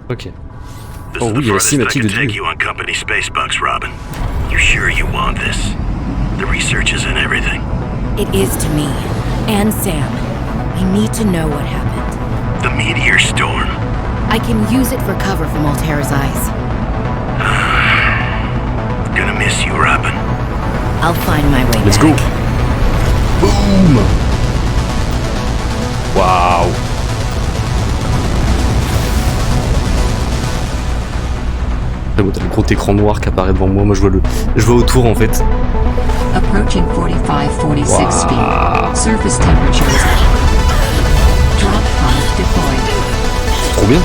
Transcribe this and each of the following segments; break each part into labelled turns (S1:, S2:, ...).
S1: Ok.
S2: This
S1: Oh
S2: is the
S1: oui, il y a la
S2: furthest I
S1: cinématique
S2: can
S1: de
S2: take
S1: début.
S2: you on company space bucks, Robin. You sure you want this? The research is in everything.
S3: It is to me. And Sam. We need to know what happened.
S2: The meteor storm.
S3: I can use it for cover from Altera's eyes.
S2: Gonna miss you, Robin.
S3: I'll find my way
S1: Let's
S3: back.
S1: go. Boum. Waouh. T'as le gros écran noir qui apparaît devant moi. Moi, je vois autour en fait.
S4: Approaching 45-46 speed. Surface temperatures. Drop pod deployed.
S1: C'est trop bien.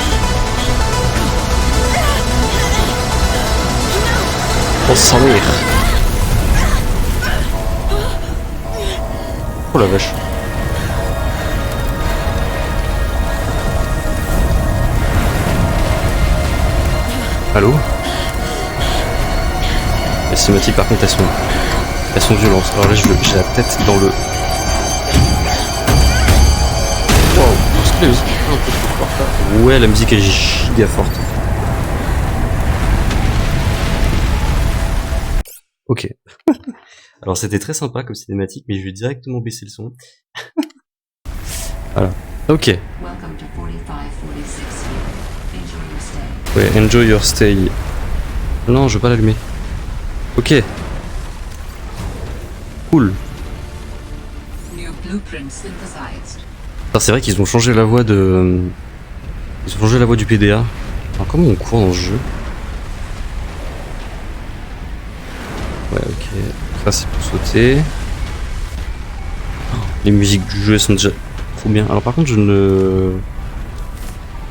S1: Oh, sa mère. Oh la vache. Allô? Les cinématiques par contre elles sont violentes. Alors là j'ai la tête dans le... Wow, c'est un peu trop fort là. Ouais, la musique est giga forte. Ok. Alors c'était très sympa comme cinématique, mais je vais directement baisser le son. Voilà. Ok.
S4: Welcome to 45-46 speed. Enjoy your stay.
S1: Ouais, enjoy your stay. Non, je veux pas l'allumer. Ok. Cool.
S4: New blueprint synthesized.
S1: C'est vrai qu'ils ont changé la voix de... Ils ont changé la voix du PDA. Alors comment on court dans ce jeu? Ouais, ok. Ça c'est pour sauter. Oh, les musiques du jeu elles sont déjà trop bien. Alors par contre je ne...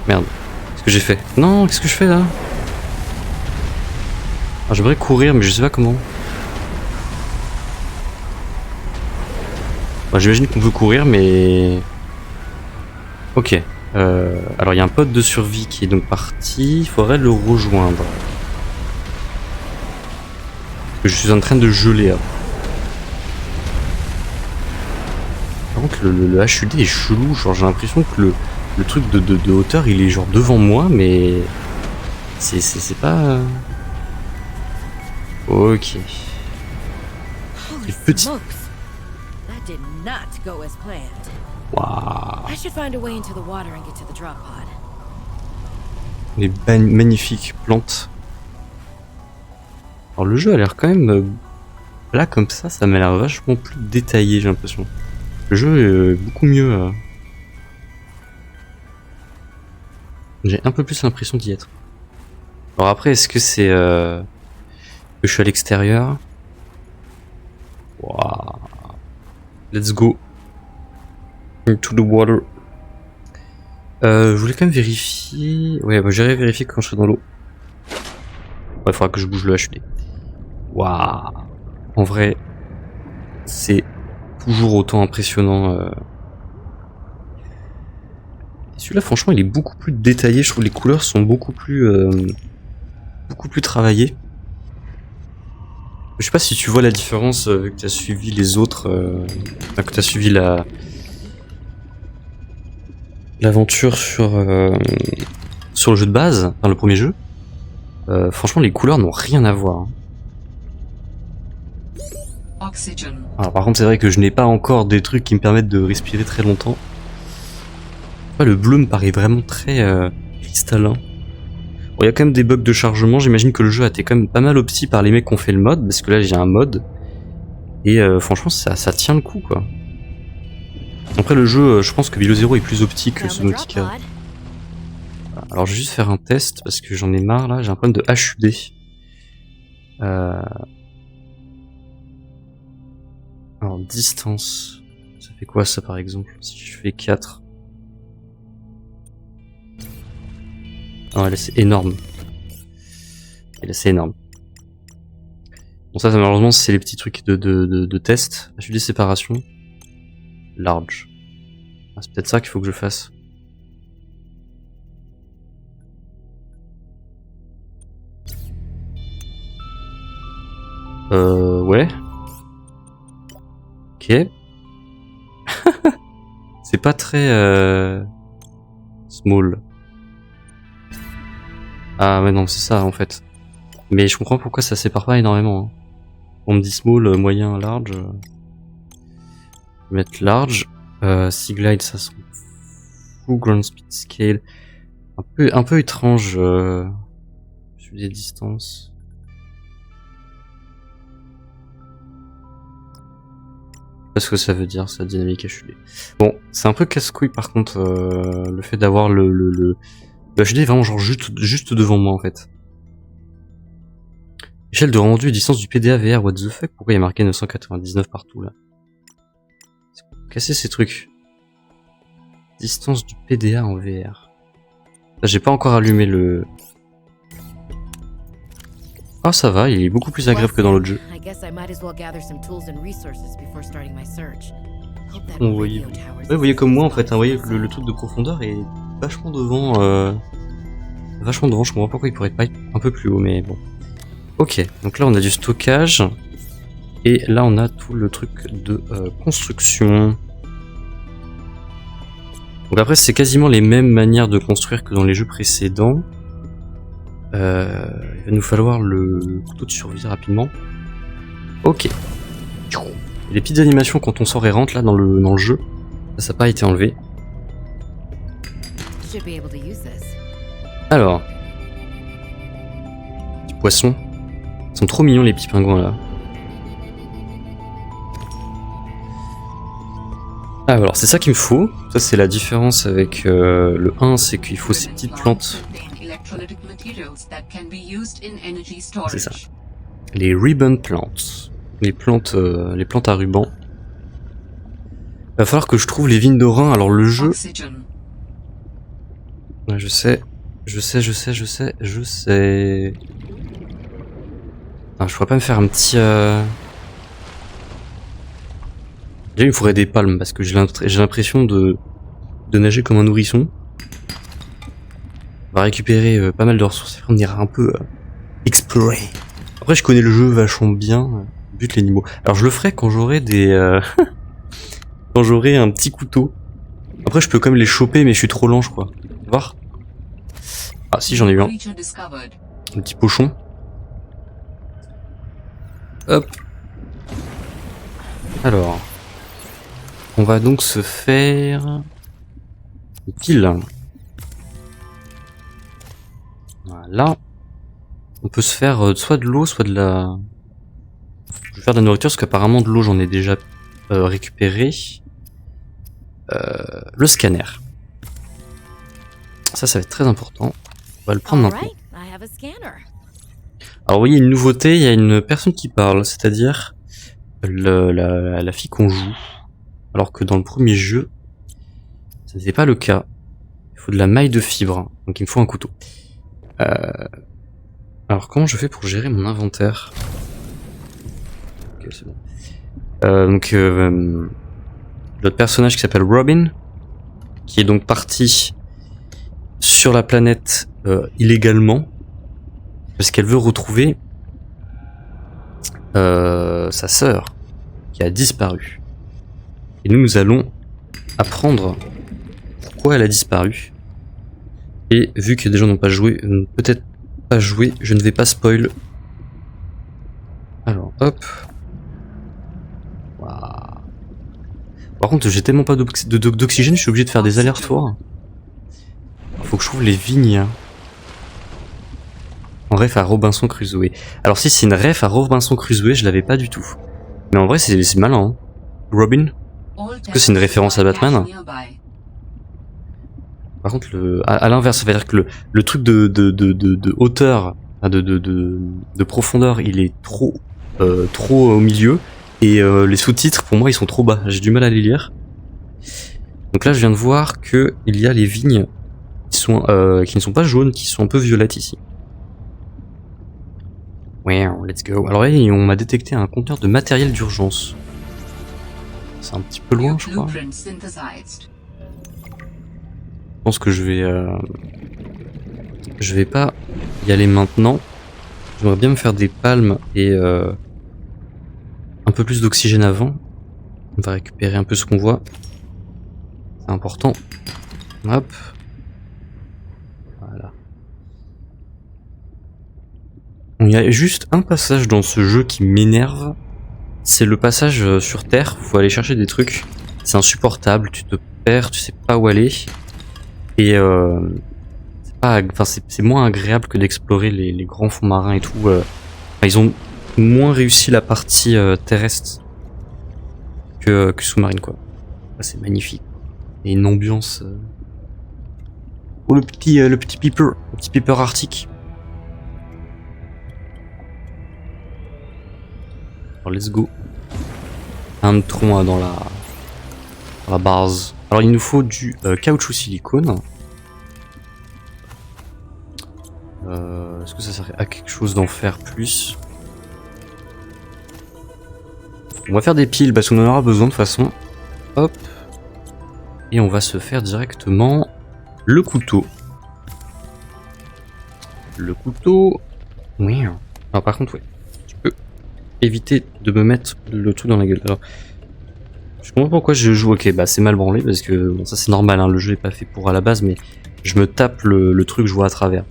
S1: Merde. Qu'est-ce que j'ai fait? Non, qu'est-ce que je fais là? Ah, j'aimerais courir mais je sais pas comment. Bah, j'imagine qu'on veut courir mais... Ok. Alors il y a un pote de survie qui est donc parti. Il faudrait le rejoindre. Je suis en train de geler là. Par contre le HUD est chelou, genre j'ai l'impression que le truc de hauteur il est genre devant moi mais c'est pas... Ok.
S3: Holy
S1: Les petits...
S3: smokes. That did not go as planned.
S1: Waouh.
S3: I should find a way into the water and get to the drop pod.
S1: Les magnifiques plantes. Alors le jeu a l'air quand même... Là comme ça m'a l'air vachement plus détaillé j'ai l'impression. Le jeu est beaucoup mieux. J'ai un peu plus l'impression d'y être. Alors après est-ce que c'est... que je suis à l'extérieur? Waouh. Let's go. Into the water. Je voulais quand même vérifier... Ouais, bah, j'irai vérifier quand je serai dans l'eau. Ouais, il faudra que je bouge le HUD. Waouh. En vrai, c'est toujours autant impressionnant. Celui-là, franchement, il est beaucoup plus détaillé. Je trouve que les couleurs sont beaucoup plus travaillées. Je sais pas si tu vois la différence vu que tu as suivi les autres, que tu as suivi l'aventure sur le jeu de base, enfin le premier jeu. Franchement, les couleurs n'ont rien à voir.
S4: Oxygen.
S1: Alors, par contre, c'est vrai que je n'ai pas encore des trucs qui me permettent de respirer très longtemps. Ouais, le bleu me paraît vraiment très cristallin. Bon, il y a quand même des bugs de chargement. J'imagine que le jeu a été quand même pas mal opti par les mecs qui ont fait le mode, parce que là j'ai un mode. Et franchement, ça tient le coup quoi. Après le jeu, je pense que Below Zero est plus opti que
S3: Found the drop
S1: Subnautica.
S3: pod.
S1: Alors je vais juste faire un test parce que j'en ai marre là, j'ai un problème de HUD. Alors distance, ça fait quoi ça par exemple? Si je fais 4. Ah ouais, là c'est énorme. Et là c'est énorme. Bon ça malheureusement c'est les petits trucs de test. HUD séparation. Large. Ah, c'est peut-être ça qu'il faut que je fasse. Ouais. Ok. C'est pas très small. Ah ouais non c'est ça en fait. Mais je comprends pourquoi ça sépare pas énormément. Hein. On me dit small, moyen, large. Je vais mettre large. Sea glide ça s'en fout. Ground speed scale. Un peu étrange. Sur des distances. Pas ce que ça veut dire, ça dynamique HUD. Bon, c'est un peu casse-couille par contre le fait d'avoir le HUD est vraiment genre juste devant moi en fait. Échelle de rendu et distance du PDA VR, what the fuck? Pourquoi il y a marqué 999 partout là? C'est pour casser ces trucs. Distance du PDA en VR. Là, j'ai pas encore allumé le... Ah ça va, il est beaucoup plus agréable que dans l'autre jeu. Vous voyez, vous voyez comme moi en fait, hein, vous voyez le truc de profondeur est vachement devant, je comprends pas pourquoi il pourrait pas être un peu plus haut, mais bon. Ok, donc là on a du stockage, et là on a tout le truc de construction. Donc après c'est quasiment les mêmes manières de construire que dans les jeux précédents. Il va nous falloir le couteau de survie rapidement. Ok. Les petites animations quand on sort et rentre là dans le jeu, ça n'a pas été enlevé. Alors, petits poissons, ils sont trop mignons les petits pingouins là. Alors c'est ça qu'il me faut, ça c'est la différence avec le 1, c'est qu'il faut ces petites plantes. C'est ça. Les ribbon plants. Les plantes à ruban. Va falloir que je trouve les vignes d'Orin. Alors le jeu... Ouais, je sais. Ah, je pourrais pas me faire un petit... Déjà il me faudrait des palmes parce que j'ai l'impression de nager comme un nourrisson. On va récupérer pas mal de ressources et on ira un peu explorer. Après je connais le jeu vachement bien, bute les animaux. Alors je le ferai quand j'aurai des... quand j'aurai un petit couteau. Après je peux quand même les choper mais je suis trop lent je crois. Voir. Ah si j'en ai eu un. Un petit pochon. Hop. Alors. On va donc se faire... une pile. Voilà. On peut se faire soit de l'eau, soit de la... Je vais faire de la nourriture parce qu'apparemment de l'eau j'en ai déjà récupéré. Le scanner. Ça va être très important. On va le prendre maintenant. Alors vous voyez une nouveauté, il y a une personne qui parle, c'est-à-dire la fille qu'on joue. Alors que dans le premier jeu, ça n'était pas le cas. Il faut de la maille de fibre, donc il me faut un couteau. Alors comment je fais pour gérer mon inventaire? Ok, c'est bon. L'autre personnage qui s'appelle Robin, qui est donc parti sur la planète illégalement, parce qu'elle veut retrouver sa sœur, qui a disparu. Et nous allons apprendre pourquoi elle a disparu. Et vu que des gens n'ont pas joué, peut-être pas joué, je ne vais pas spoil. Alors, hop. Wow. Par contre, j'ai tellement pas d'oxygène, je suis obligé de faire des allers-retours. Faut que je trouve les vignes. En ref à Robinson Crusoe. Alors si c'est une ref à Robinson Crusoe, je l'avais pas du tout. Mais en vrai, c'est malin. Hein. Robin. Est-ce que c'est une référence à Batman? Par contre, à l'inverse, ça veut dire que le truc de hauteur, de profondeur, il est trop au milieu, et les sous-titres, pour moi, ils sont trop bas. J'ai du mal à les lire. Donc là, je viens de voir que il y a les vignes qui ne sont pas jaunes, qui sont un peu violettes ici. Ouais, let's go. Alors là, on m'a détecté un conteneur de matériel d'urgence. C'est un petit peu loin, je crois. Je pense que je vais pas y aller maintenant. J'aimerais bien me faire des palmes et un peu plus d'oxygène avant. On va récupérer un peu ce qu'on voit. C'est important. Hop. Voilà. Il y a juste un passage dans ce jeu qui m'énerve. C'est le passage sur Terre. Faut aller chercher des trucs. C'est insupportable. Tu te perds, tu sais pas où aller. Et c'est moins agréable que d'explorer les grands fonds marins et tout. Ils ont moins réussi la partie terrestre que sous-marine, quoi. C'est magnifique. Et une ambiance. Oh, le petit piper arctique. Alors let's go. Un tronc dans la base. Alors il nous faut du caoutchouc silicone. Est-ce que ça sert à quelque chose d'en faire plus? On va faire des piles parce qu'on en aura besoin de toute façon. Hop. Et on va se faire directement le couteau. Le couteau. Oui. Alors par contre, ouais. Tu peux éviter de me mettre le truc dans la gueule. Alors, je comprends pourquoi je joue. Ok, bah c'est mal branlé parce que bon, ça c'est normal. Hein, le jeu est pas fait pour à la base, mais je me tape le truc, je vois à travers.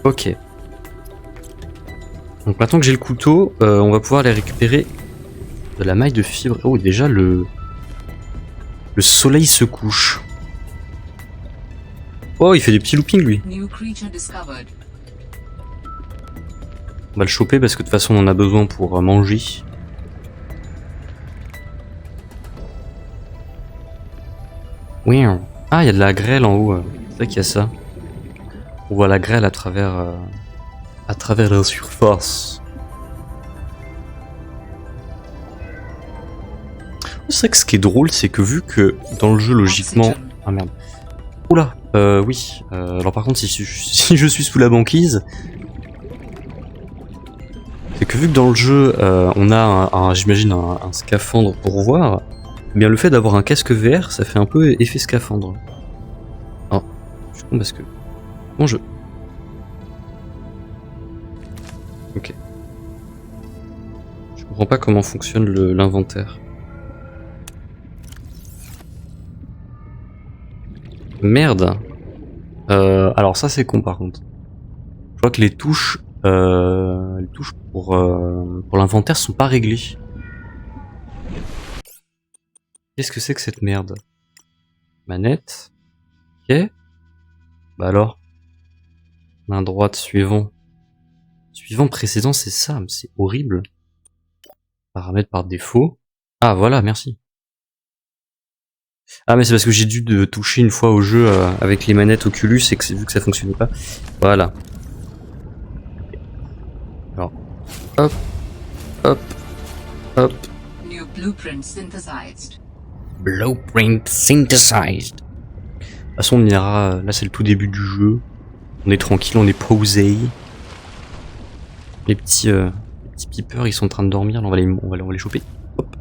S1: Ok. Donc maintenant que j'ai le couteau, on va pouvoir aller récupérer de la maille de fibre. Oh, déjà le soleil se couche. Oh, il fait des petits loopings lui. On va le choper parce que de toute façon on en a besoin pour manger. Oui. Ah, il y a de la grêle en haut. C'est vrai qu'il y a ça. On voit la grêle à travers la surface. C'est vrai que ce qui est drôle, c'est que vu que dans le jeu, logiquement... Ah merde. Oula, oui. Alors par contre, si je suis sous la banquise... C'est que vu que dans le jeu, on a, j'imagine, un scaphandre pour voir, eh bien le fait d'avoir un casque VR, ça fait un peu effet scaphandre. Oh, je suis con parce que... Bon jeu. Ok. Je comprends pas comment fonctionne l'inventaire. Merde. Alors ça c'est con par contre. Je vois que les touches pour l'inventaire sont pas réglées. Qu'est-ce que c'est que cette merde? Manette. Ok. Bah alors. Main droite suivant. Suivant précédent, c'est ça, mais c'est horrible. Paramètres par défaut. Ah voilà, merci. Ah mais c'est parce que j'ai dû toucher une fois au jeu avec les manettes Oculus et que vu que ça fonctionnait pas. Voilà. Alors, hop, hop, hop.
S4: New blueprint synthesized.
S1: Blueprint synthesized. De toute façon, on ira. Là, c'est le tout début du jeu. On est tranquille, on est posé. Les petits peepers, ils sont en train de dormir. Là, on va les choper. Hop.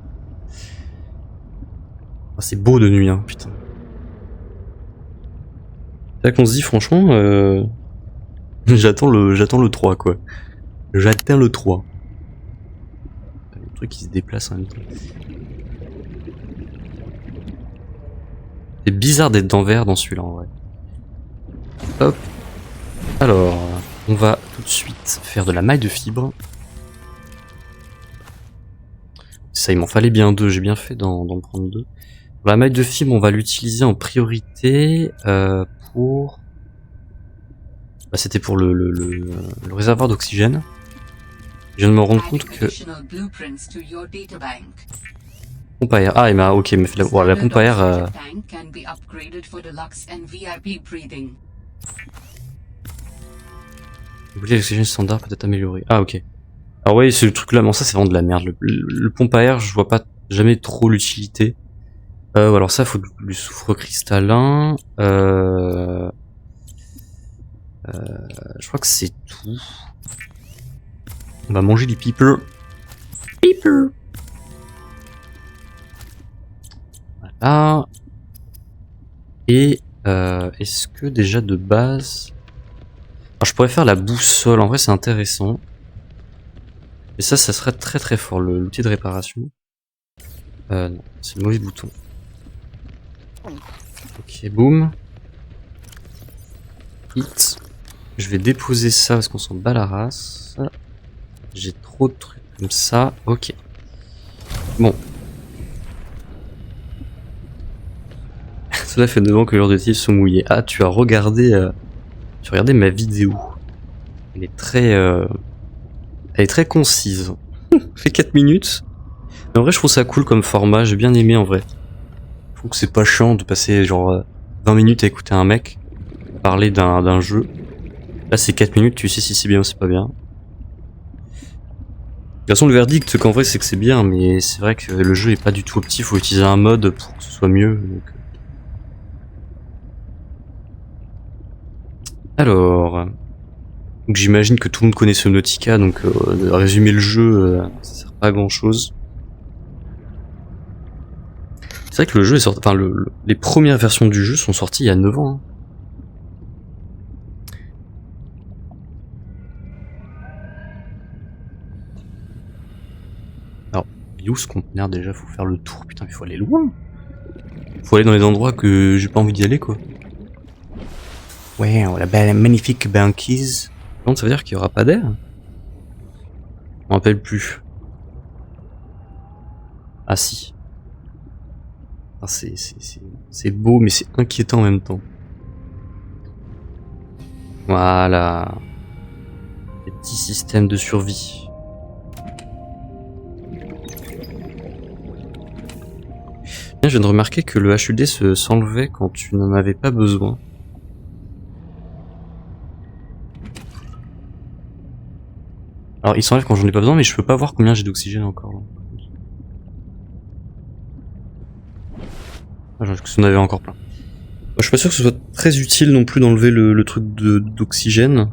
S1: Ah, c'est beau de nuit, hein, putain. C'est là qu'on se dit, franchement, j'attends le 3, quoi. J'atteins le 3. Le truc qui se déplace en même temps. C'est bizarre d'être d'envers dans celui-là, en vrai. Hop. Alors, on va tout de suite faire de la maille de fibre. Ça, il m'en fallait bien 2, j'ai bien fait d'en prendre 2. La maille de fibre, on va l'utiliser en priorité pour... Bah, c'était pour le réservoir d'oxygène. Je viens de me rendre compte que... Pompe à air. Ah, il m'a... Ok, il m'a fait la... Voilà, la pompe à air... L'oxygène standard peut être amélioré. Ah, ok. Alors oui, c'est le truc là, mais ça c'est vraiment de la merde. Le pompe à air, je vois pas jamais trop l'utilité. Alors ça, faut du soufre cristallin. Je crois que c'est tout. On va manger du peeper. Peeper. Voilà. Et est-ce que déjà de base... Alors, je pourrais faire la boussole, en vrai c'est intéressant. Et ça serait très très fort, l'outil de réparation. Non, c'est le mauvais bouton. Ok, boum. Hit. Je vais déposer ça parce qu'on s'en bat la race. J'ai trop de trucs comme ça. Ok. Bon. Cela fait 9 ans que leurs deux sont mouillés. Ah, tu as regardé ma vidéo. Elle est très concise. Fait 4 minutes. Mais en vrai, je trouve ça cool comme format. J'ai bien aimé en vrai. Je trouve que c'est pas chiant de passer genre 20 minutes à écouter un mec parler d'un jeu. Là, c'est 4 minutes. Tu sais si c'est bien ou c'est pas bien. De toute façon, le verdict qu'en vrai, c'est que c'est bien. Mais c'est vrai que le jeu est pas du tout opti. Faut utiliser un mode pour que ce soit mieux. Donc... Alors, donc j'imagine que tout le monde connaît Subnautica, donc résumer le jeu, ça sert pas à grand chose. C'est vrai que le jeu est sorti, enfin les premières versions du jeu sont sorties il y a 9 ans. Hein. Alors, il est où ce conteneur déjà? Faut faire le tour, putain, il faut aller loin. Faut aller dans les endroits que j'ai pas envie d'y aller, quoi. Ouais, la belle, magnifique banquise. Donc ça veut dire qu'il y aura pas d'air? Je m'en rappelle plus. Ah si. Ah, c'est beau, mais c'est inquiétant en même temps. Voilà. Les petits systèmes de survie. Bien, je viens de remarquer que le HUD s'enlevait quand tu n'en avais pas besoin. Alors il s'enlève quand j'en ai pas besoin, mais je peux pas voir combien j'ai d'oxygène encore. Là. Ah, j'en avais encore plein. Je suis pas sûr que ce soit très utile non plus d'enlever le truc d'oxygène.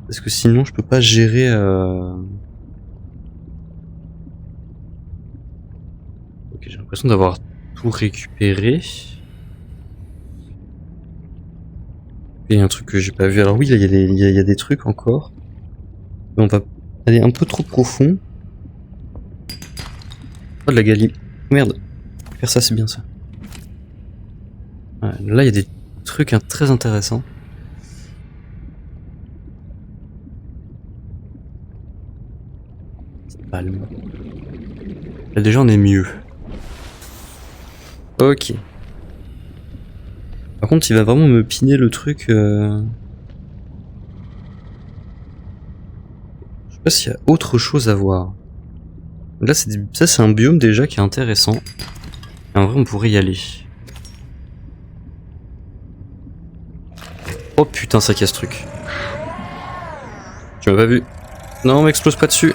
S1: Parce que sinon je peux pas gérer... Ok, j'ai l'impression d'avoir tout récupéré. Il y a un truc que j'ai pas vu. Alors oui, là il y a des trucs encore. Mais on va aller un peu trop profond. Oh, de la galie. Merde. Faire ça, c'est bien ça. Ouais, là, il y a des trucs très intéressants. Palme. Là, déjà, on est mieux. Ok. Par contre, il va vraiment me piner le truc. Je sais pas s'il y a autre chose à voir. Là, ça, c'est un biome déjà qui est intéressant. Et en vrai, on pourrait y aller. Oh putain, ça casse ce truc. Tu m'as pas vu. Non, m'explose pas dessus.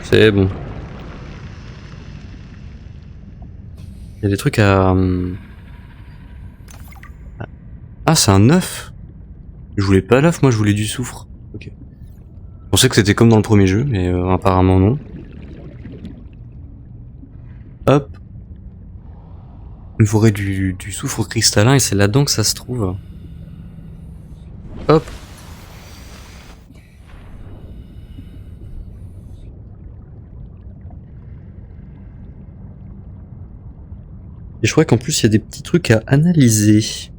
S1: C'est bon. Il y a des trucs à... Ah, c'est un œuf. Je voulais pas l'œuf, moi je voulais du soufre. Ok. Je pensais que c'était comme dans le premier jeu, mais apparemment non. Hop. Il me faudrait du soufre cristallin et c'est là-dedans que ça se trouve. Hop. Et je crois qu'en plus il y a des petits trucs à analyser.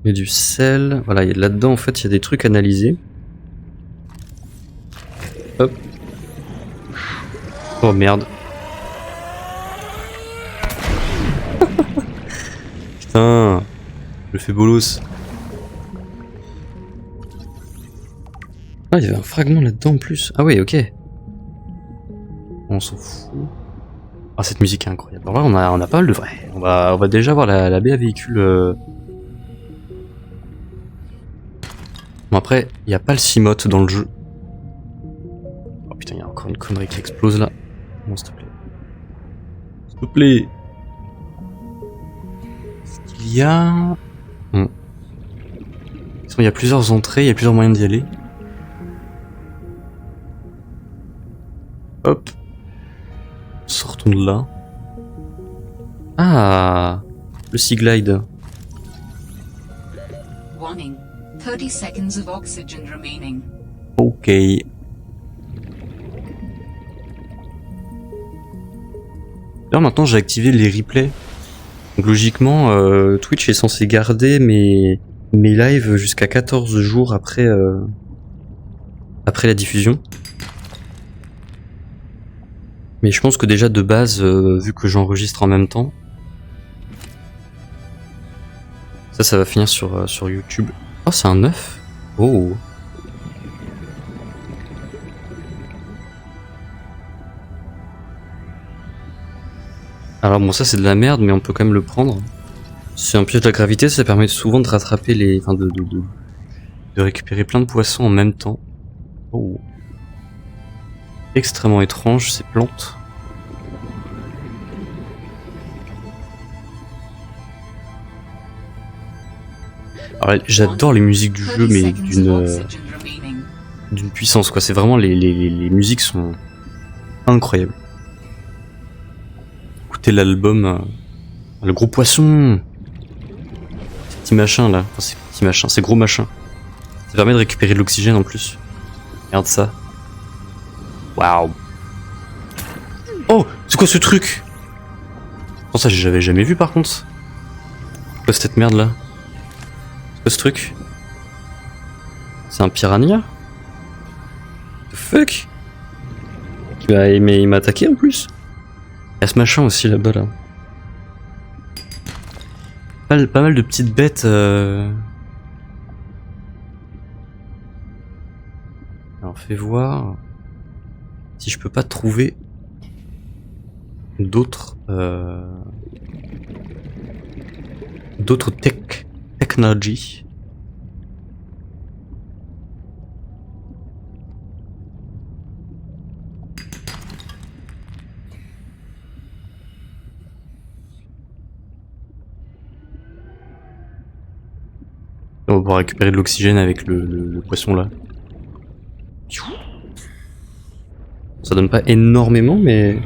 S1: Il y a du sel. Voilà, là-dedans en fait il y a des trucs à analyser. Hop. Oh merde. Putain. Je le fais bolos. Ah, il y avait un fragment là-dedans en plus. Ah ouais, ok. On s'en fout. Ah, cette musique est incroyable. Alors là, on a pas mal de vrai. On va déjà voir la baie à véhicule. Bon, après, il n'y a pas le Cimote dans le jeu. Oh putain, il y a encore une connerie qui explose là. Non, s'il te plaît. S'il te plaît. Il y a... Il y a plusieurs entrées, il y a plusieurs moyens d'y aller. Hop. Sortons de là. Ah, le Sea Glide.
S4: Warning. 30 seconds of oxygen remaining.
S1: Ok. D'ailleurs maintenant j'ai activé les replays. Donc logiquement Twitch est censé garder mes lives jusqu'à 14 jours après la diffusion. Mais je pense que déjà de base, vu que j'enregistre en même temps, ça va finir sur YouTube. Oh, c'est un œuf. Oh. Alors bon, ça c'est de la merde, mais on peut quand même le prendre. C'est un piège de la gravité, ça permet souvent de rattraper les... Enfin, de récupérer plein de poissons en même temps. Oh. Extrêmement étrange, ces plantes. Alors, j'adore les musiques du jeu, mais d'une puissance, quoi. C'est vraiment... Les musiques sont incroyables. Écoutez l'album... le gros poisson. Ces petits machins, là. Enfin, ces petits machins, ces gros machins. Ça permet de récupérer de l'oxygène, en plus. Regarde ça. Waouh. Oh, c'est quoi ce truc? Oh, ça j'avais jamais vu par contre. C'est quoi cette merde là? C'est quoi ce truc? C'est un piranha? The fuck? Il m'a attaqué en plus. Il y a ce machin aussi là-bas là. Pas mal de petites bêtes. Alors fais voir si je peux pas trouver d'autres technologies. On va pouvoir récupérer de l'oxygène avec le poisson là. Ça donne pas énormément, mais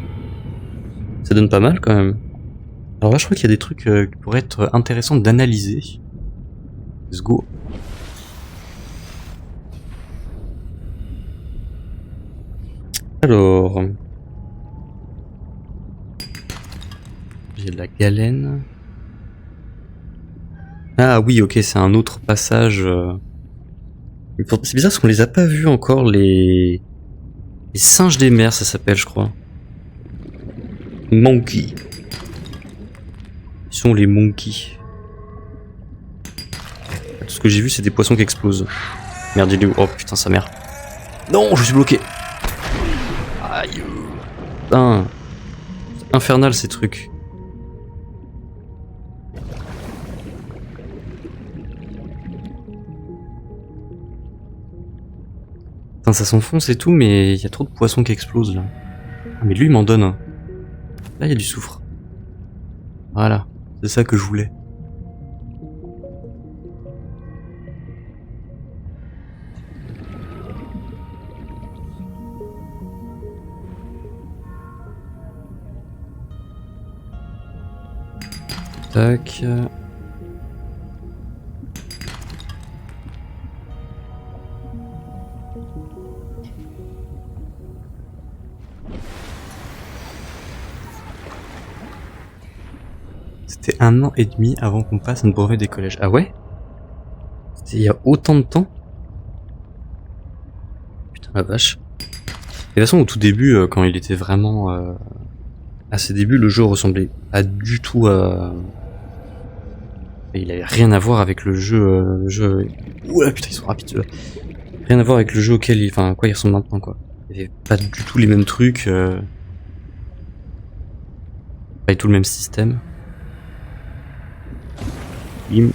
S1: ça donne pas mal quand même. Alors là, je crois qu'il y a des trucs qui pourraient être intéressants d'analyser. Let's go. Alors, j'ai de la galène. Ah oui, ok, c'est un autre passage. C'est bizarre parce qu'on les a pas vus encore, les singes des mers, ça s'appelle, je crois. Monkey. Ils sont les monkeys. Tout ce que j'ai vu, c'est des poissons qui explosent. Merde, il est où? Oh putain, sa mère. Non, je suis bloqué. Aïe. Putain. C'est infernal ces trucs. Putain, ça s'enfonce et tout, mais il y a trop de poissons qui explosent là. Ah, mais lui, il m'en donne un. Là, il y a du soufre. Voilà, c'est ça que je voulais. Tac. C'était 1 an et demi avant qu'on passe notre brevet des collèges. Ah ouais? C'était il y a autant de temps? Putain la vache. Et de toute façon au tout début, quand il était vraiment à ses débuts, le jeu ressemblait pas du tout à... Et il avait rien à voir avec le jeu... Oula putain ils sont rapides ceux-là. Rien à voir avec le jeu auquel il... Enfin quoi il ressemble maintenant quoi. Il y avait pas du tout les mêmes trucs. Pas du tout le même système. Bim.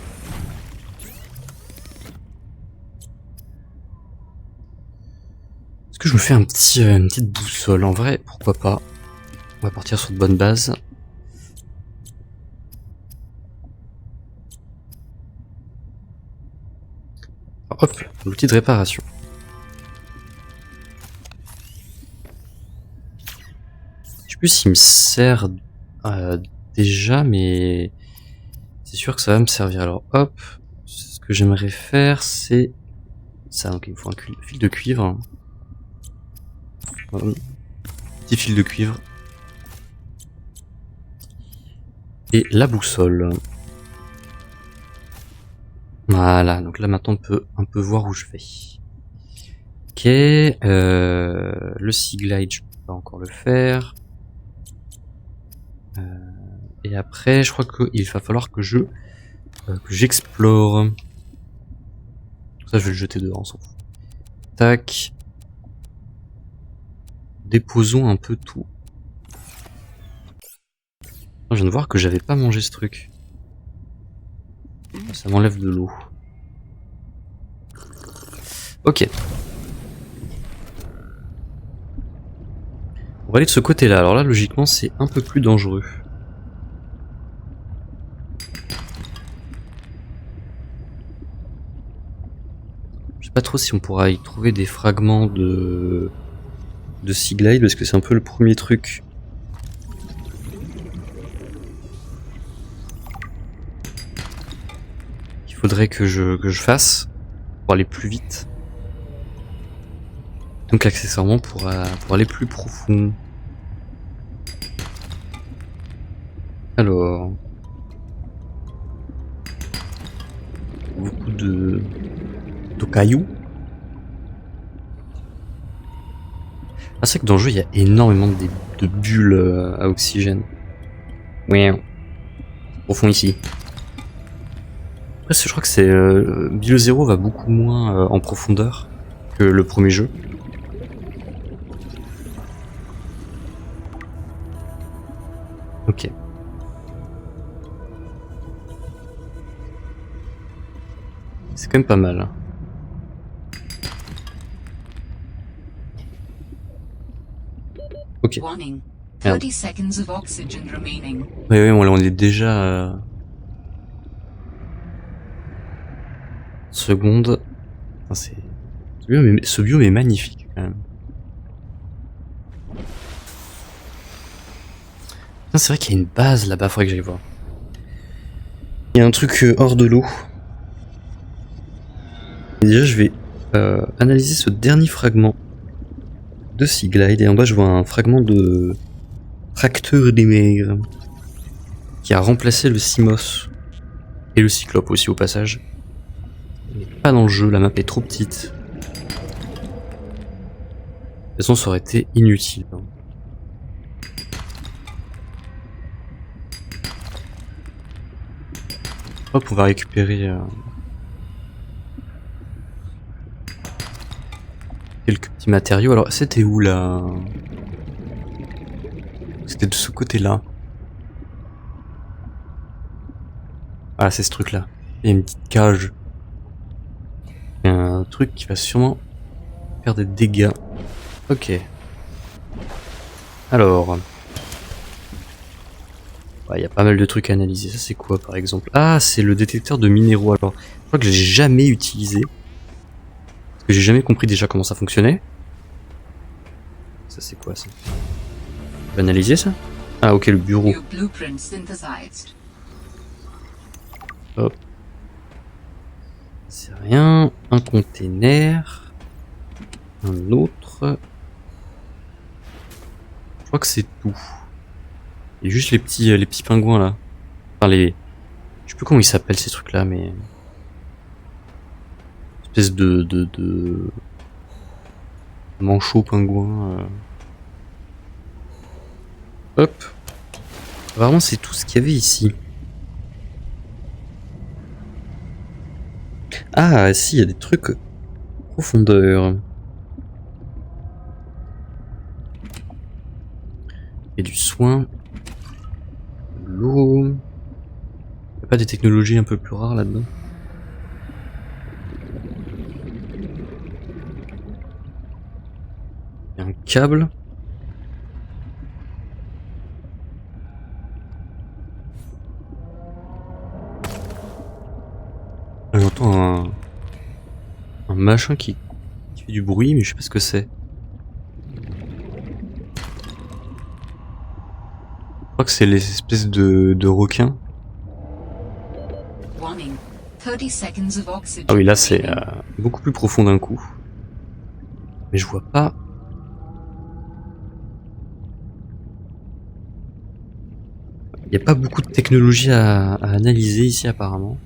S1: Est-ce que je me fais une petite boussole? En vrai, pourquoi pas. On va partir sur de bonnes bases. Alors, hop, l'outil de réparation. Je sais plus s'il me sert déjà, mais c'est sûr que ça va me servir. Alors hop, ce que j'aimerais faire, c'est ça. Donc il me faut un fil de cuivre. Petit fil de cuivre. Et la boussole. Voilà, donc là maintenant on peut un peu voir où je vais. Ok, le Sea Glide, je peux pas encore le faire. Et après, je crois qu'il va falloir que j'explore. Ça, je vais le jeter dehors, on s'en fout. Tac. Déposons un peu tout. Je viens de voir que j'avais pas mangé ce truc. Ça m'enlève de l'eau. Ok. On va aller de ce côté-là. Alors là, logiquement, c'est un peu plus dangereux. Je sais pas trop si on pourra y trouver des fragments de Sea Glide, parce que c'est un peu le premier truc. Il faudrait que je fasse pour aller plus vite. Donc accessoirement pour aller plus profond. Alors... beaucoup de cailloux. Ah, c'est vrai que dans le jeu il y a énormément de bulles à oxygène. Ouais. Profond ici. Après je crois que c'est... Bio Zero va beaucoup moins en profondeur que le premier jeu. Ok. C'est quand même pas mal. Ok.
S4: Warning.
S1: Merde.
S4: 30 seconds of oxygen remaining.
S1: Oui, on est déjà... seconde. Enfin, ce biome est magnifique quand même. C'est vrai qu'il y a une base là-bas, faudrait que j'aille voir. Il y a un truc hors de l'eau. Déjà, je vais analyser ce dernier fragment de Sea Glide. Et en bas, je vois un fragment de tracteur des mers qui a remplacé le Simos et le Cyclope aussi au passage. Il n'est pas dans le jeu, la map est trop petite. De toute façon, ça aurait été inutile. Hop, on va récupérer quelques petits matériaux. Alors, c'était où là? C'était de ce côté-là. Ah, c'est ce truc-là. Il y a une petite cage. Il y a un truc qui va sûrement faire des dégâts. Ok. Alors. Il y a pas mal de trucs à analyser. Ça, c'est quoi par exemple? Ah, c'est le détecteur de minéraux. Alors, je crois que j'ai jamais utilisé. Parce que j'ai jamais compris déjà comment ça fonctionnait. Ça, c'est quoi ça? On va analyser ça? Ah, ok, le bureau.
S4: New blueprint synthesized.
S1: Hop. C'est rien. Un container. Un autre. Je crois que c'est tout. Et juste les petits pingouins là. Enfin les... Je sais plus comment ils s'appellent ces trucs là, mais... Espèce de... manchot pingouin. Hop. Vraiment c'est tout ce qu'il y avait ici. Ah si, il y a des trucs profondeur. Et du soin. L'eau. Y'a pas des technologies un peu plus rares là-dedans? Y'a un câble. Ah, j'entends un machin qui fait du bruit, mais je sais pas ce que c'est. Je crois que c'est les espèces de requins.
S4: Warning. 30 seconds of oxygen
S1: Ah oui, là c'est
S4: remaining.
S1: beaucoup plus profond d'un coup. Mais je vois pas. Il n'y a pas beaucoup de technologie à analyser ici apparemment.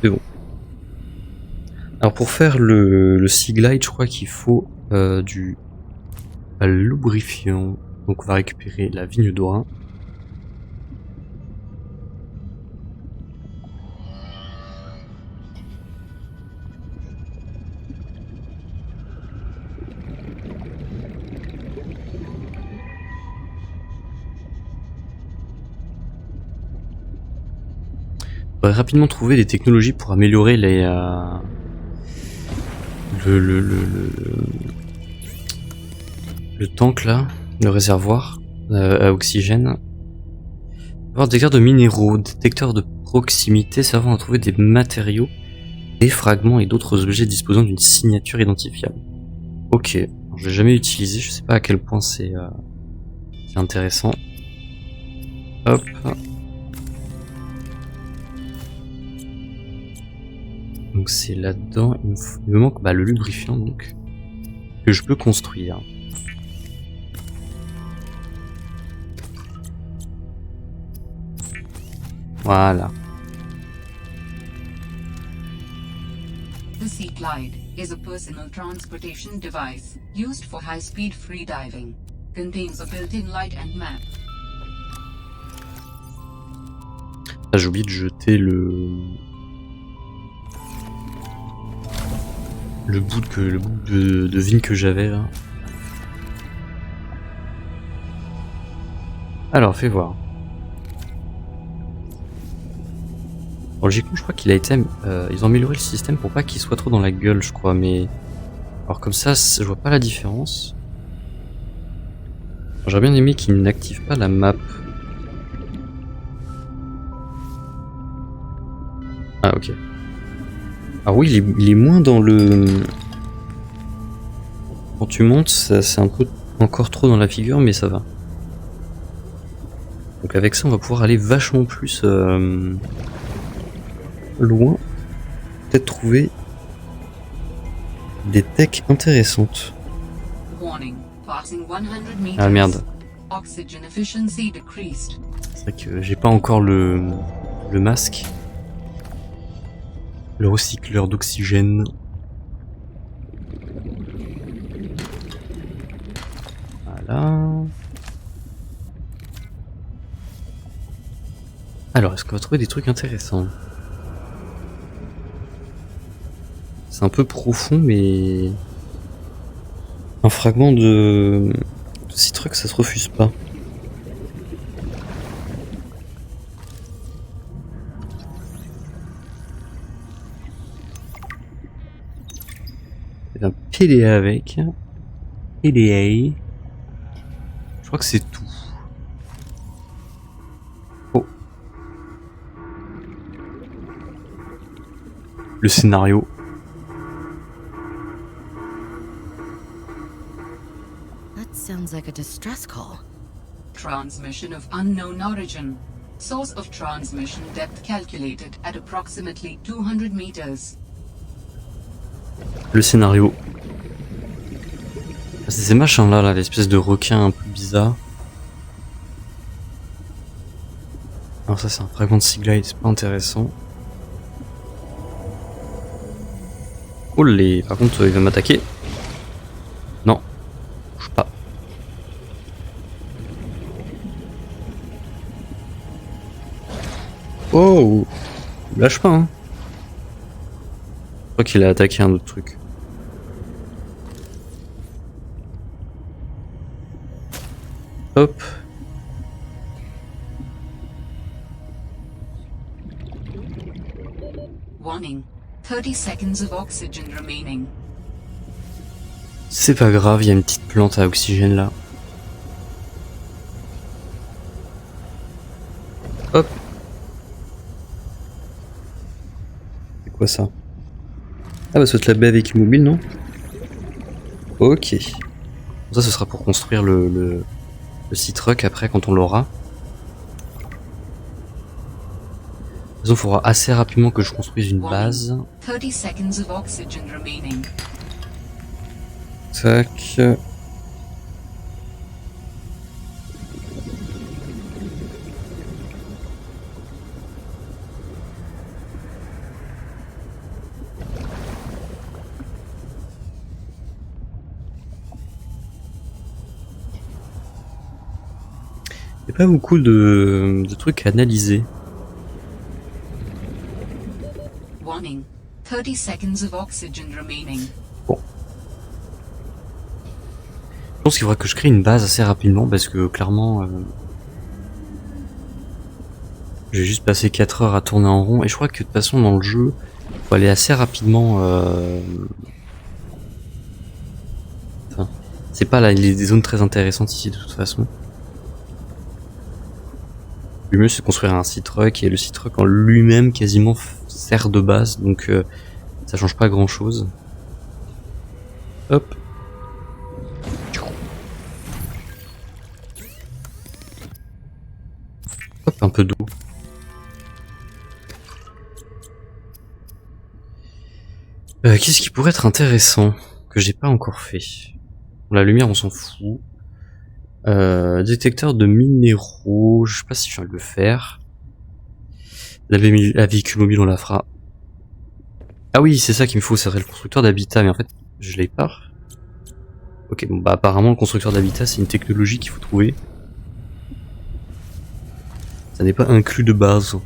S1: Mais bon. Alors pour faire le Sea Glide, je crois qu'il faut du lubrifiant. Donc on va récupérer la vigne d'Orin. On va rapidement trouver des technologies pour améliorer les le tank là, le réservoir à oxygène. Avoir des détecteurs de minéraux, détecteurs de proximité servant à trouver des matériaux, des fragments et d'autres objets disposant d'une signature identifiable. Ok, je l'ai jamais utilisé, je sais pas à quel point c'est intéressant. Hop. Donc c'est là-dedans, il me manque le lubrifiant donc, que je peux construire. Voilà.
S4: The Sea Glide is a personal transportation device used for high-speed freediving. Contains a built-in light and map.
S1: Ah, j'ai oublié de jeter le bout de vigne que j'avais là. Alors fais voir. Bon, logiquement je crois qu'il a été ils ont amélioré le système pour pas qu'il soit trop dans la gueule je crois, mais alors comme ça je vois pas la différence. J'aurais bien aimé qu'il n'active pas la map. Ah ok. Ah oui, il est moins dans le... Quand tu montes, c'est un peu encore trop dans la figure, mais ça va. Donc avec ça, on va pouvoir aller vachement plus loin. Peut-être trouver des techs intéressantes. Ah merde. C'est vrai que j'ai pas encore le masque. Le recycleur d'oxygène. Voilà. Alors, est-ce qu'on va trouver des trucs intéressants? C'est un peu profond, mais... Un fragment de Sea Truck, ça se refuse pas. Un PDA avec. PDA. Je crois que c'est tout. Oh. Le scénario.
S3: That sounds like a distress call.
S4: Transmission of unknown origin. Source of transmission depth calculated at approximately 200 meters.
S1: Le scénario. C'est ces machins là, l'espèce de requin un peu bizarre. Alors ça c'est un fragment de Sea Glide, c'est pas intéressant. Oh les... Par contre il va m'attaquer. Non. Bouge pas. Oh, lâche pas hein. Je crois qu'il a attaqué un autre truc. Hop.
S4: Warning. 30 seconds of oxygen remaining.
S1: C'est pas grave, il y a une petite plante à oxygène là. Hop. C'est quoi ça? Ah bah ça te la baie avec immobile, non? Ok. Ça ce sera pour construire le Sea Truck après quand on l'aura. De toute façon, il faudra assez rapidement que je construise une base.
S4: 30 seconds of oxygen remaining.
S1: Tac. Il n'y a pas beaucoup de trucs à analyser.
S4: Warning. 30 seconds of oxygen remaining.
S1: Bon. Je pense qu'il faudra que je crée une base assez rapidement parce que clairement j'ai juste passé 4 heures à tourner en rond et je crois que de toute façon dans le jeu il faut aller assez rapidement enfin, c'est pas là, il y a des zones très intéressantes ici de toute façon. Le mieux c'est de construire un Sea-Truck et le Sea-Truck en lui-même quasiment sert de base donc ça change pas grand chose. Hop. Hop, un peu d'eau. Qu'est-ce qui pourrait être intéressant que j'ai pas encore fait? La lumière on s'en fout. Détecteur de minéraux, je sais pas si je viens de le faire. La véhicule mobile on la fera. Ah oui c'est ça qu'il me faut, ça serait le constructeur d'habitat, mais en fait je l'ai pas. Ok bon bah apparemment le constructeur d'habitat c'est une technologie qu'il faut trouver. Ça n'est pas inclus de base.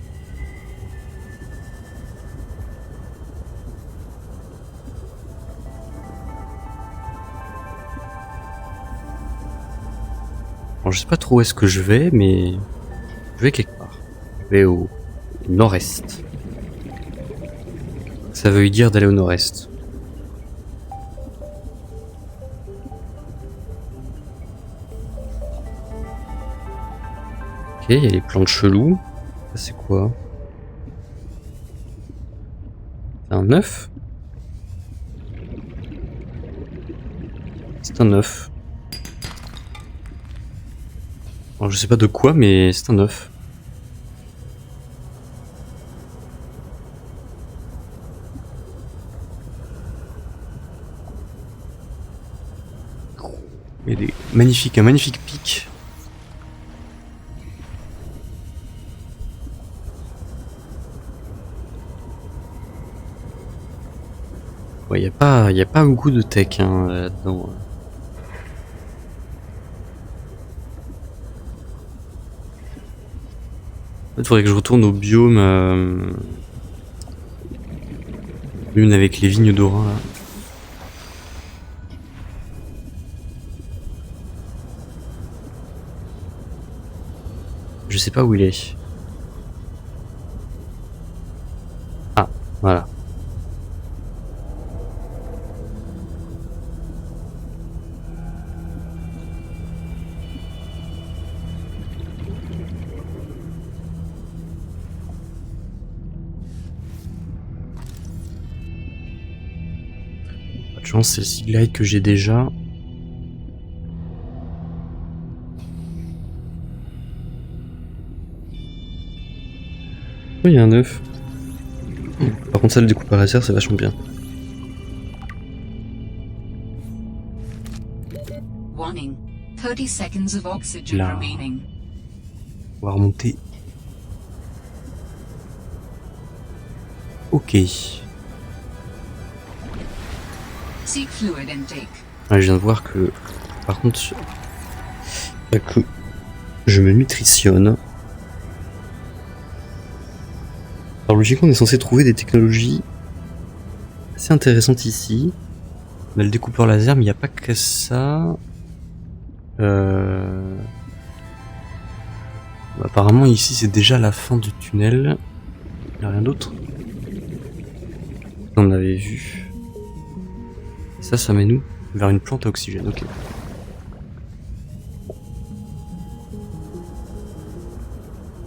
S1: Alors, je sais pas trop où est-ce que je vais, mais je vais quelque part. Je vais au nord-est. Ça veut dire d'aller au nord-est. Ok, il y a les plantes chelous. Ça c'est quoi? C'est un œuf? C'est un œuf. Alors, je sais pas de quoi, mais c'est un œuf. Il y a un magnifique pic. Ouais, y a pas beaucoup de tech hein, là-dedans. En fait, faudrait que je retourne au biome une avec les vignes d'Orin là. Je sais pas où il est. Ah, voilà. Pas de chance, c'est le Sea Glide que j'ai déjà. Il y a un œuf. Par contre ça le découpe à laser c'est vachement bien.
S4: Warning. 30 seconds of oxygen
S1: Là.
S4: remaining.
S1: On va remonter. Ok.
S4: Seek fluid intake.
S1: Ah, je viens de voir que par contre que je me nutritionne. Alors logiquement on est censé trouver des technologies assez intéressantes ici. On a le découpeur laser mais il n'y a pas que ça. Apparemment ici c'est déjà la fin du tunnel. Il n'y a rien d'autre. On avait vu. Ça mène nous vers une plante à oxygène, ok.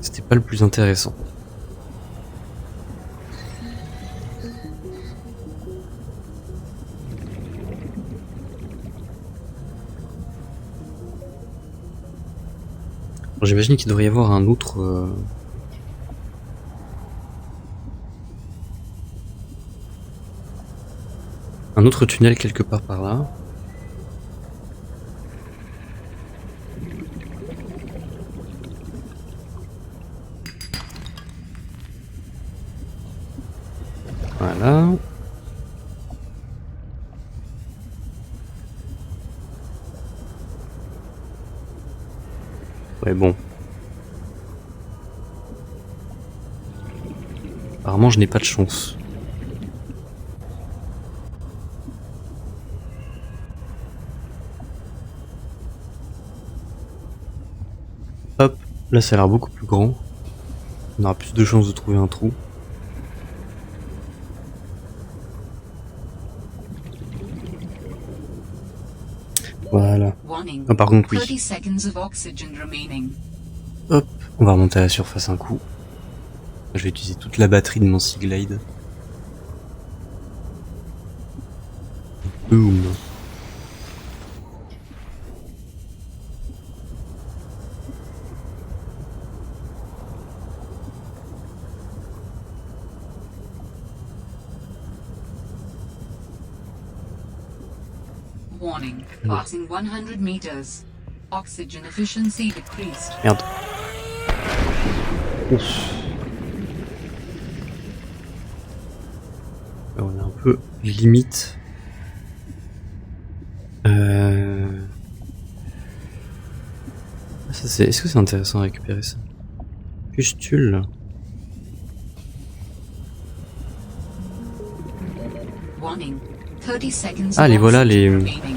S1: C'était pas le plus intéressant. J'imagine qu'il devrait y avoir un autre... un autre tunnel quelque part par là. Voilà. Ouais bon, Apparemment, je n'ai pas de chance. Hop, là ça a l'air beaucoup plus grand. On aura plus de chances de trouver un trou. Voilà. Ah, par contre, oui. Hop, on va remonter à la surface un coup. Je vais utiliser toute la batterie de mon Sea Glide. Boom.
S4: Warning. Passing 100 meters. Oxygen efficiency decreased.
S1: Merde. Ouf. On est un peu limite. Ça c'est. Est-ce que c'est intéressant à récupérer ça? Pustule.
S4: Warning. 30 seconds.
S1: Ah, les voilà,
S4: oxygen
S1: les
S4: remaining.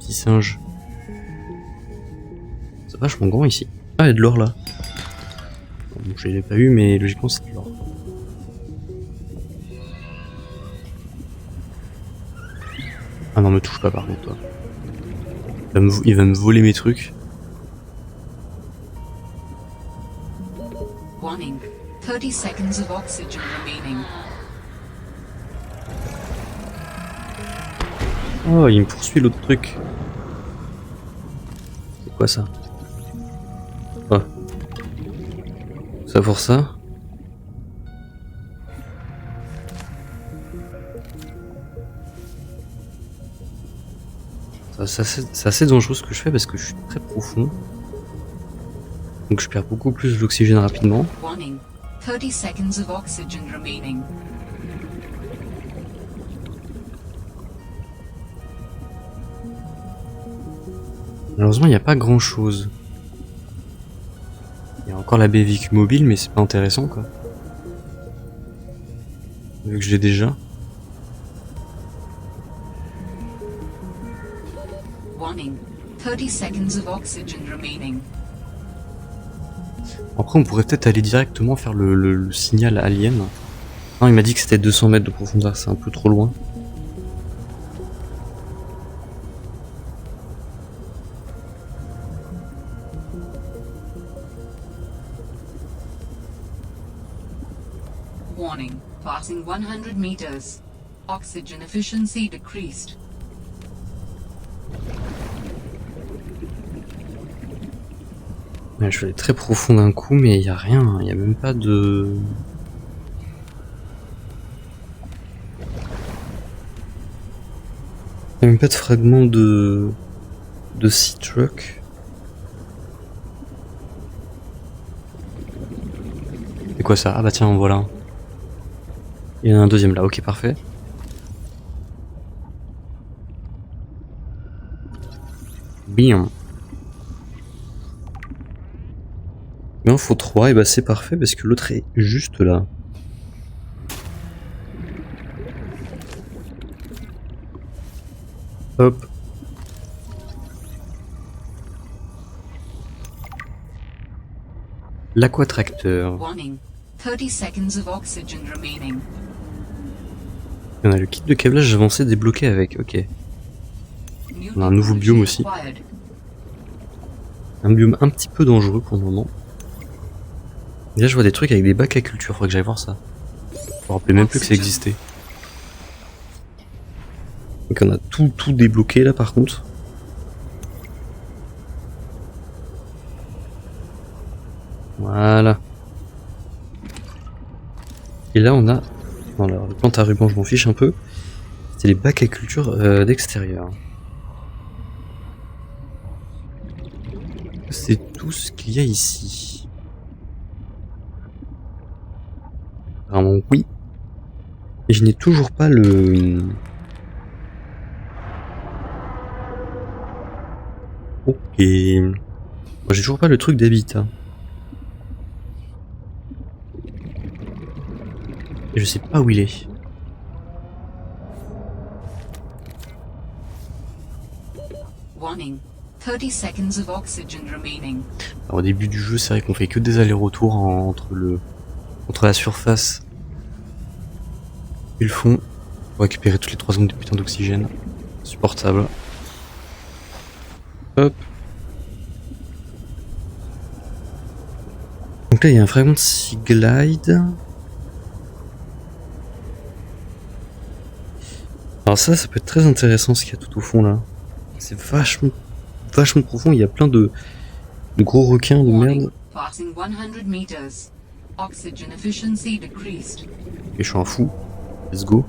S1: petits singes. C'est vachement grand ici. Ah, il y a de l'or là. Bon, je l'ai pas eu, mais logiquement c'est de l'or. Ah non, me touche pas par contre, toi. Il va me voler mes trucs.
S4: Warning. 30 seconds of oxygen remaining.
S1: Oh, il me poursuit l'autre truc. C'est quoi ça? Oh. Ça pour ça? C'est assez dangereux ce que je fais parce que je suis très profond. Donc je perds beaucoup plus d'oxygène rapidement.
S4: Warning. 30 seconds of oxygen remaining.
S1: Malheureusement, il n'y a pas grand chose. Il y a encore la baie véhicule mobile, mais c'est pas intéressant quoi. Vu que je l'ai déjà.
S4: Warning. 30 seconds of oxygen remaining.
S1: Après, on pourrait peut-être aller directement faire le signal alien. Non, il m'a dit que c'était 200 mètres de profondeur, c'est un peu trop loin.
S4: Warning. Passing 100 meters. Oxygen efficiency decreased.
S1: Ouais, je vais aller très profond d'un coup, mais il y a rien, il y a même pas de... Il y a même pas de fragment de Sea Truck. C'est quoi ça? Ah bah tiens, en voilà. Il y en a un deuxième là, ok parfait. Bien. Il en faut 3, et bah c'est parfait parce que l'autre est juste là. Hop. L'aquatracteur.
S4: Warning. 30 seconds of oxygen remaining.
S1: On a le kit de câblage avancé débloqué avec, ok. On a un nouveau biome aussi. Un biome un petit peu dangereux pour le moment. Et là je vois des trucs avec des bacs à culture, faudrait que j'aille voir ça. Je me rappelais même plus que ça existait. Donc on a tout débloqué là par contre. Voilà. Et là on a... Bon, alors le plante à ruban je m'en fiche un peu. C'est les bacs à culture d'extérieur. C'est tout ce qu'il y a ici. Vraiment oui. Et je n'ai toujours pas le... Ok. Moi j'ai toujours pas le truc d'habitat. Et je sais pas où il est.
S4: Warning. 30 seconds of oxygen remaining.
S1: Alors, au début du jeu, c'est vrai qu'on fait que des allers-retours entre la surface et le fond pour récupérer toutes les 3 secondes de putain d'oxygène. Insupportable. Hop. Donc là, il y a un fragment de Sea Glide. Alors ça peut être très intéressant ce qu'il y a tout au fond là. C'est vachement profond, il y a plein de gros requins de merde.
S4: Passing 100 meters. Oxygen efficiency decreased.
S1: Et je suis un fou. Let's go.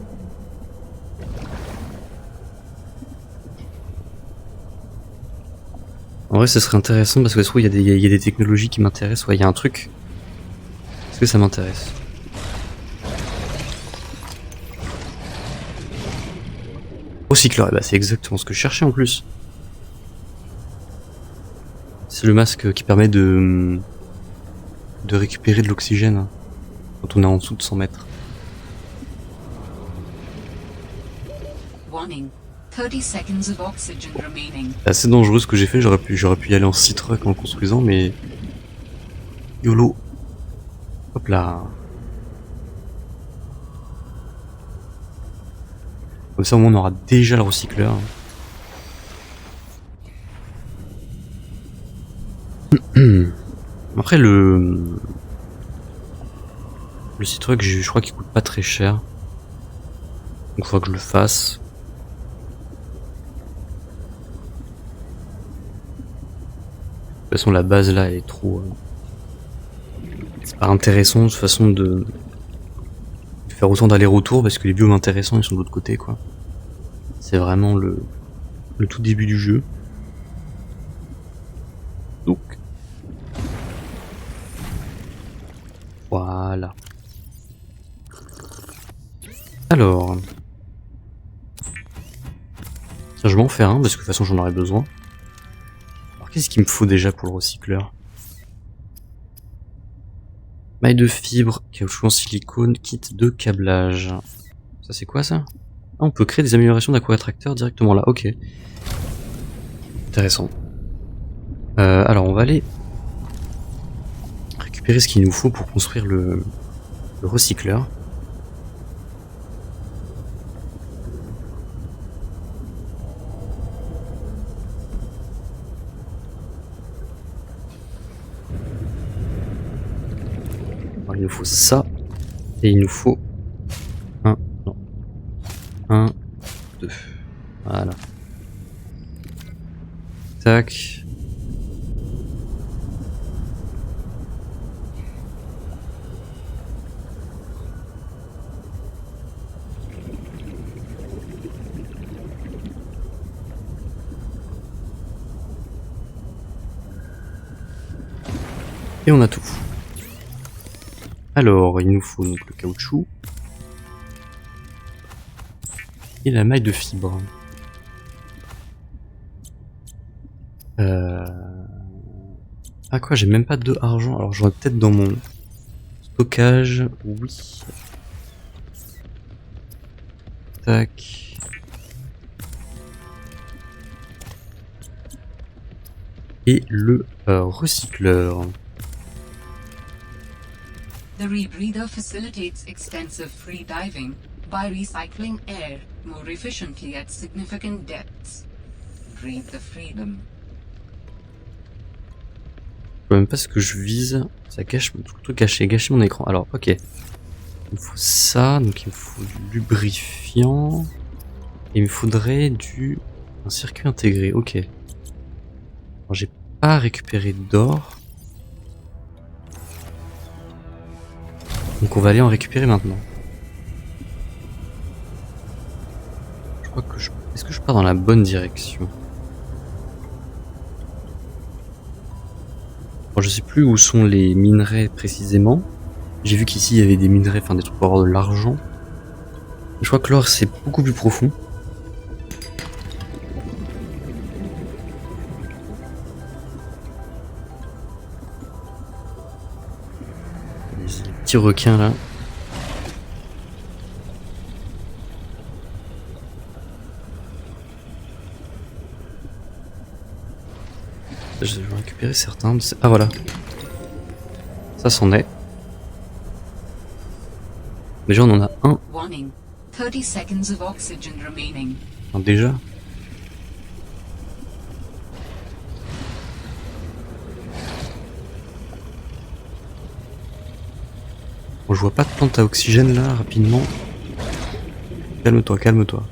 S1: En vrai, ce serait intéressant parce que soit il y a des technologies qui m'intéressent, soit il y a un truc. Est-ce que ça m'intéresse? Recycleur, et bah c'est exactement ce que je cherchais en plus. C'est le masque qui permet de récupérer de l'oxygène quand on est en dessous de 100 mètres.
S4: Warning. 30 seconds of oxygen remaining.
S1: C'est assez dangereux ce que j'ai fait, j'aurais pu y aller en C-Truck en le construisant, mais... YOLO. Hop là. Comme ça au moins on aura déjà le recycleur. Après le C-Truck je crois qu'il coûte pas très cher. Donc il faudra que je le fasse. De toute façon la base là est trop... c'est pas intéressant de toute façon de faire autant d'aller-retour parce que les biomes intéressants ils sont de l'autre côté quoi. C'est vraiment le tout début du jeu. Donc voilà. Alors ça, je vais en faire un parce que de toute façon j'en aurai besoin. Alors qu'est-ce qu'il me faut déjà pour le recycleur? Maille de fibre, caoutchouc en silicone, kit de câblage. Ça c'est quoi ça? Ah, on peut créer des améliorations d'aquatracteur directement là, ok. Intéressant. Alors on va aller récupérer ce qu'il nous faut pour construire le recycleur. Alors, il nous faut ça, et il nous faut un, 2, voilà. Tac. Et on a tout. Alors, il nous faut donc le caoutchouc. Et la maille de fibre. Ah quoi, j'ai même pas de argent. Alors j'aurais peut-être dans mon stockage. Oui. Tac. Et le recycleur.
S4: The rebreather facilitates extensive free diving by recycling air more efficiently at significant depths. Breathe the freedom.
S1: Je sais même pas ce que je vise. Ça cache tout le truc caché, gâcher mon écran. Alors, ok. Il me faut ça, donc il me faut du lubrifiant. Et il me faudrait un circuit intégré, ok. Alors j'ai pas récupéré d'or. Donc on va aller en récupérer maintenant. Je crois que est-ce que je pars dans la bonne direction? Alors, je sais plus où sont les minerais précisément. J'ai vu qu'ici il y avait des minerais, enfin des trucs pour avoir de l'argent. Je crois que l'or c'est beaucoup plus profond. Les petits requins là. Je vais récupérer certains de ces... Ah voilà. Ça c'en est. Déjà on en a un.
S4: Warning. 30 seconds of oxygen remaining.
S1: Enfin, déjà. Bon, je vois pas de plante à oxygène là, rapidement. Calme-toi, calme-toi.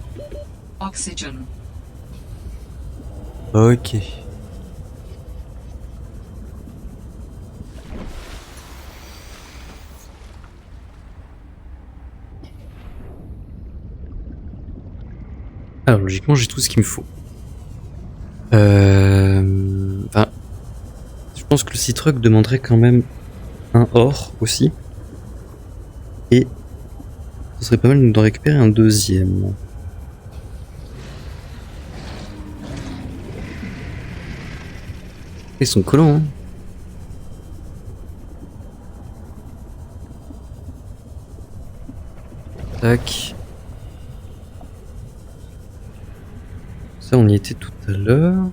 S4: Oxygen.
S1: Ok. Alors logiquement j'ai tout ce qu'il me faut. Enfin, je pense que le Seatruck demanderait quand même un or aussi. Et ce serait pas mal d'en récupérer un deuxième. Ils sont collants, hein. Tac. Ça, on y était tout à l'heure.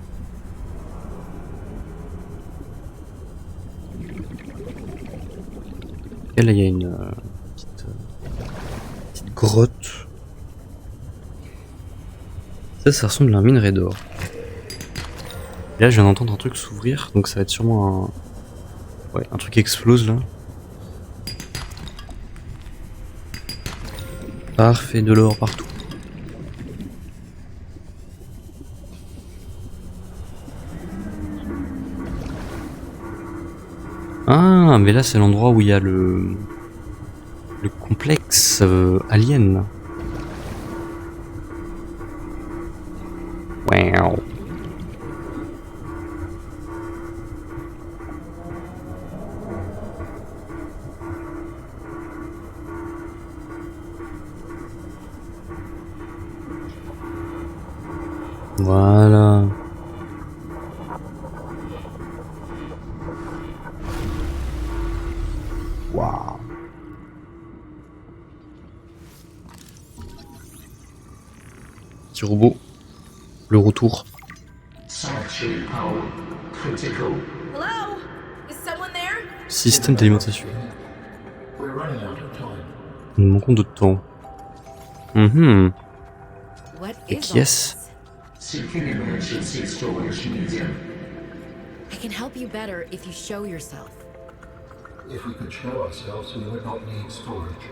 S1: Et là, il y a une petite grotte. Ça ressemble à un minerai d'or. Et là, je viens d'entendre un truc s'ouvrir, donc ça va être sûrement un... Ouais, un truc qui explose, là. Parfait, de l'or partout. Ah, mais là, c'est l'endroit où il y a le complexe alien. Wow. Voilà. Waouh. Petit robot. Le retour.
S3: Hello? Is someone there?
S1: Système d'alimentation. Nous manquons de temps. Mhm.
S3: What
S1: Et
S3: is
S1: qui
S3: all
S1: est-ce?
S3: this? I can help you better if you show yourself.
S5: If we could show ourselves, we would not need storage.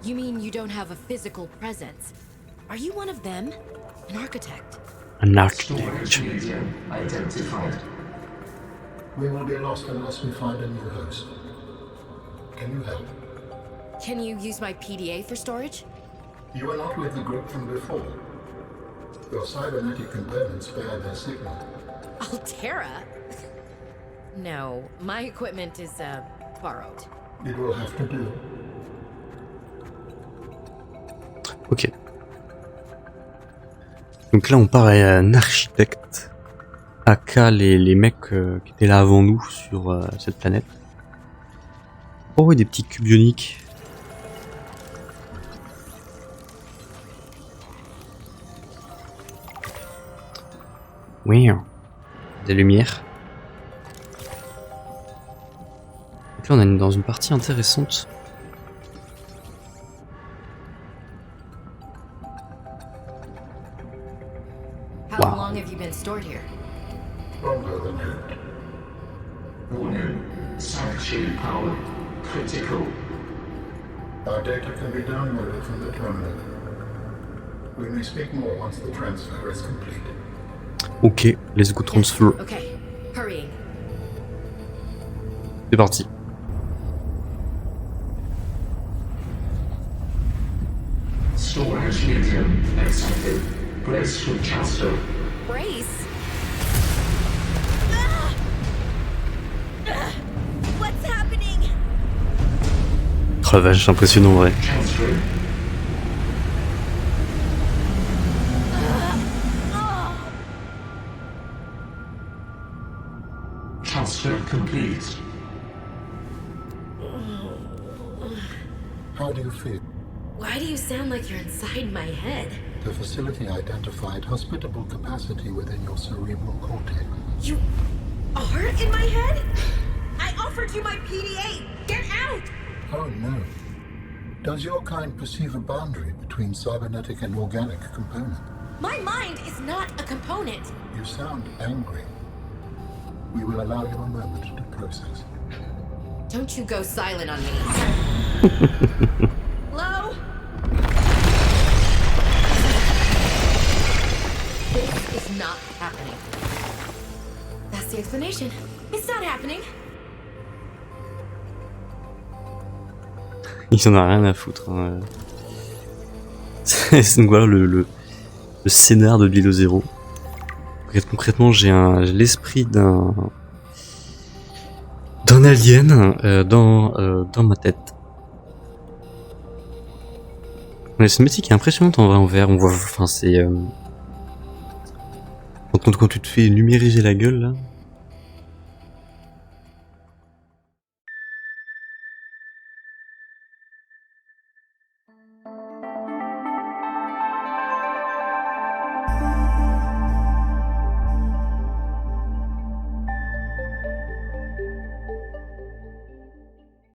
S3: You mean you don't have a physical presence? Are you one of them? An architect?
S1: Un architect.
S5: Storage medium identified. We will be lost unless we find a new host. Can you help?
S3: Can you use my PDA for storage?
S5: You are not with the group from before. Your cybernetic components bear their signal.
S3: Altera? No, my equipment is, borrowed.
S5: It will have to do.
S1: Ok. Donc là, on part à un architecte. Aka les mecs qui étaient là avant nous sur cette planète. Oh, et des petits cubes ioniques. Oui. Des lumières. Donc là, on est dans une partie intéressante.
S3: How
S1: Wow.
S3: long have you been stored here?
S5: Longer than hoped. Warning. Sanctuary power critical. Our data can be downloaded from the terminal. We may speak more once the transfer is complete.
S1: Ok, let's go transfer.
S3: Okay, hurrying.
S1: C'est parti.
S5: Storage medium accepted. Brace for transfer.
S3: Brace? What's happening?
S1: Oh la vache, impressionnant en vrai.
S5: Transfer. Transfer complete. How do you feel?
S3: Why do you sound like you're inside my head?
S5: The facility identified hospitable capacity within your cerebral cortex.
S3: You are in my head? I offered you my PDA! Get out!
S5: Oh no. Does your kind perceive a boundary between cybernetic and organic component?
S3: My mind is not a component!
S5: You sound angry. We will allow you a moment to process.
S3: Don't you go silent on me. Hello? This is not happening. That's the explanation. It's not happening.
S1: Il en a rien à foutre. Hein. Donc voilà le scénar de Below Zero. Concrètement, j'ai l'esprit d'un alien dans ma tête. Ouais, c'est une cinématique qui est impressionnante en vrai en vert. On voit, enfin c'est quand tu te fais numériser la gueule là.